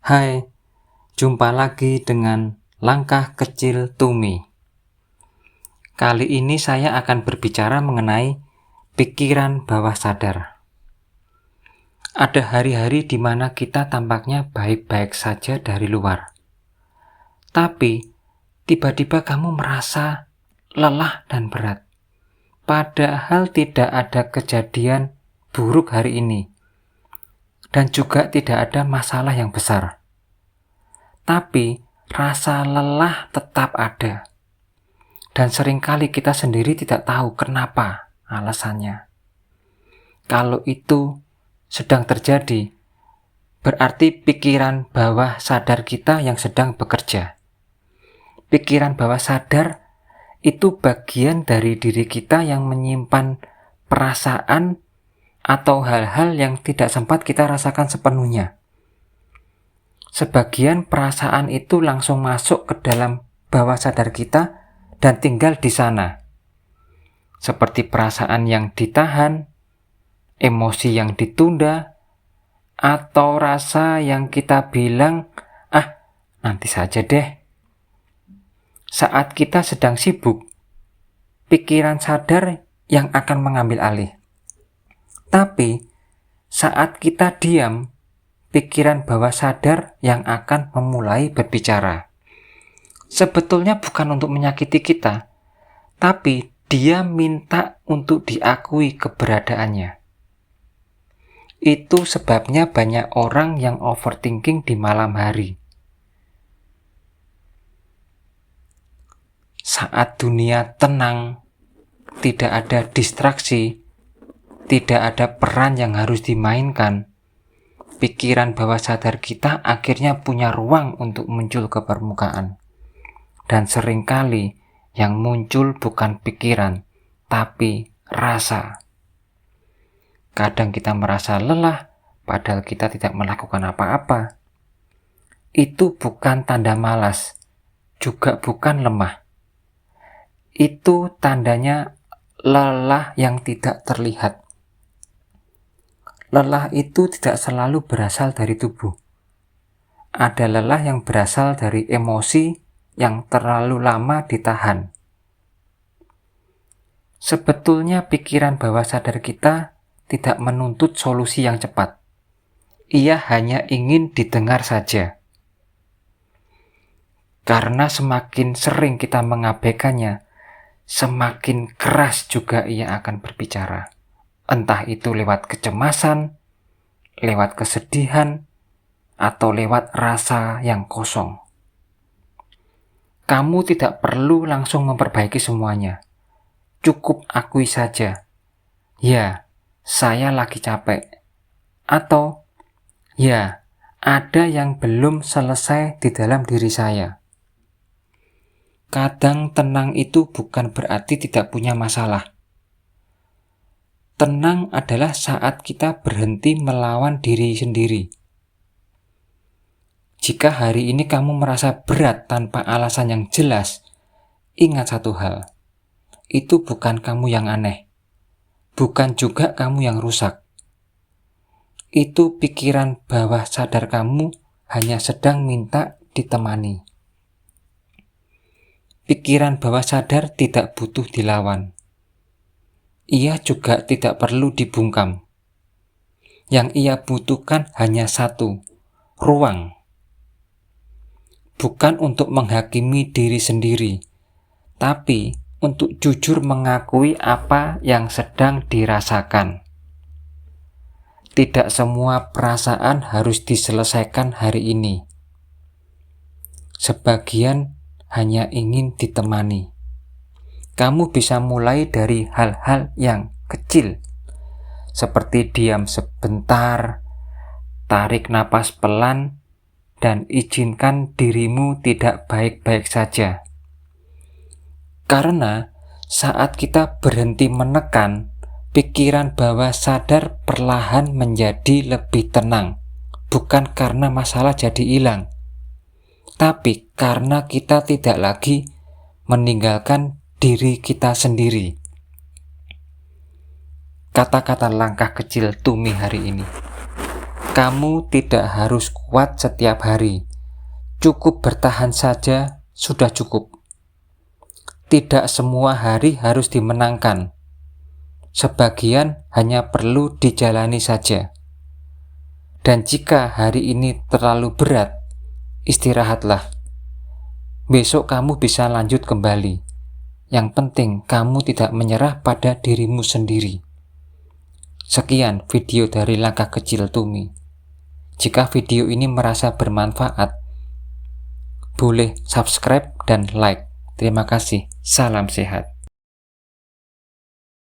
Hai, jumpa lagi dengan Langkah Kecil Tumi. Kali ini saya akan berbicara mengenai pikiran bawah sadar. Ada hari-hari di mana kita tampaknya baik-baik saja dari luar. Tapi, tiba-tiba kamu merasa lelah dan berat. Padahal tidak ada kejadian buruk hari ini. Dan juga tidak ada masalah yang besar. Tapi rasa lelah tetap ada. Dan seringkali kita sendiri tidak tahu kenapa alasannya. Kalau itu sedang terjadi, berarti pikiran bawah sadar kita yang sedang bekerja. Pikiran bawah sadar itu bagian dari diri kita yang menyimpan perasaan atau hal-hal yang tidak sempat kita rasakan sepenuhnya. Sebagian perasaan itu langsung masuk ke dalam bawah sadar kita dan tinggal di sana. Seperti perasaan yang ditahan, emosi yang ditunda, atau rasa yang kita bilang, nanti saja deh. Saat kita sedang sibuk, pikiran sadar yang akan mengambil alih. Tapi, saat kita diam, pikiran bawah sadar yang akan memulai berbicara. Sebetulnya bukan untuk menyakiti kita, tapi dia minta untuk diakui keberadaannya. Itu sebabnya banyak orang yang overthinking di malam hari. Saat dunia tenang, tidak ada distraksi, tidak ada peran yang harus dimainkan, pikiran bawah sadar kita akhirnya punya ruang untuk muncul ke permukaan. Dan seringkali yang muncul bukan pikiran, tapi rasa. Kadang kita merasa lelah, padahal kita tidak melakukan apa-apa. Itu bukan tanda malas, juga bukan lemah. Itu tandanya lelah yang tidak terlihat. Lelah itu tidak selalu berasal dari tubuh. Ada lelah yang berasal dari emosi yang terlalu lama ditahan. Sebetulnya pikiran bawah sadar kita tidak menuntut solusi yang cepat. Ia hanya ingin didengar saja. Karena semakin sering kita mengabaikannya, semakin keras juga ia akan berbicara. Entah itu lewat kecemasan, lewat kesedihan, atau lewat rasa yang kosong. Kamu tidak perlu langsung memperbaiki semuanya. Cukup akui saja. Ya, saya lagi capek. Atau, ya, ada yang belum selesai di dalam diri saya. Kadang tenang itu bukan berarti tidak punya masalah. Tenang adalah saat kita berhenti melawan diri sendiri. Jika hari ini kamu merasa berat tanpa alasan yang jelas, ingat satu hal. Itu bukan kamu yang aneh. Bukan juga kamu yang rusak. Itu pikiran bawah sadar kamu hanya sedang minta ditemani. Pikiran bawah sadar tidak butuh dilawan. Ia juga tidak perlu dibungkam. Yang ia butuhkan hanya satu, ruang. Bukan untuk menghakimi diri sendiri, tapi untuk jujur mengakui apa yang sedang dirasakan. Tidak semua perasaan harus diselesaikan hari ini. Sebagian hanya ingin ditemani. Kamu bisa mulai dari hal-hal yang kecil, seperti diam sebentar, tarik napas pelan, dan izinkan dirimu tidak baik-baik saja. Karena saat kita berhenti menekan, pikiran bawah sadar perlahan menjadi lebih tenang. Bukan karena masalah jadi hilang, tapi karena kita tidak lagi meninggalkan diri kita sendiri. Kata-kata langkah kecil Tumi hari ini. Kamu tidak harus kuat setiap hari. Cukup bertahan saja sudah cukup. Tidak semua hari harus dimenangkan. Sebagian hanya perlu dijalani saja. Dan jika hari ini terlalu berat, istirahatlah. Besok kamu bisa lanjut kembali. Yang penting kamu tidak menyerah pada dirimu sendiri. Sekian video dari Langkah Kecil Tumi. Jika video ini merasa bermanfaat, boleh subscribe dan like. Terima kasih. Salam sehat.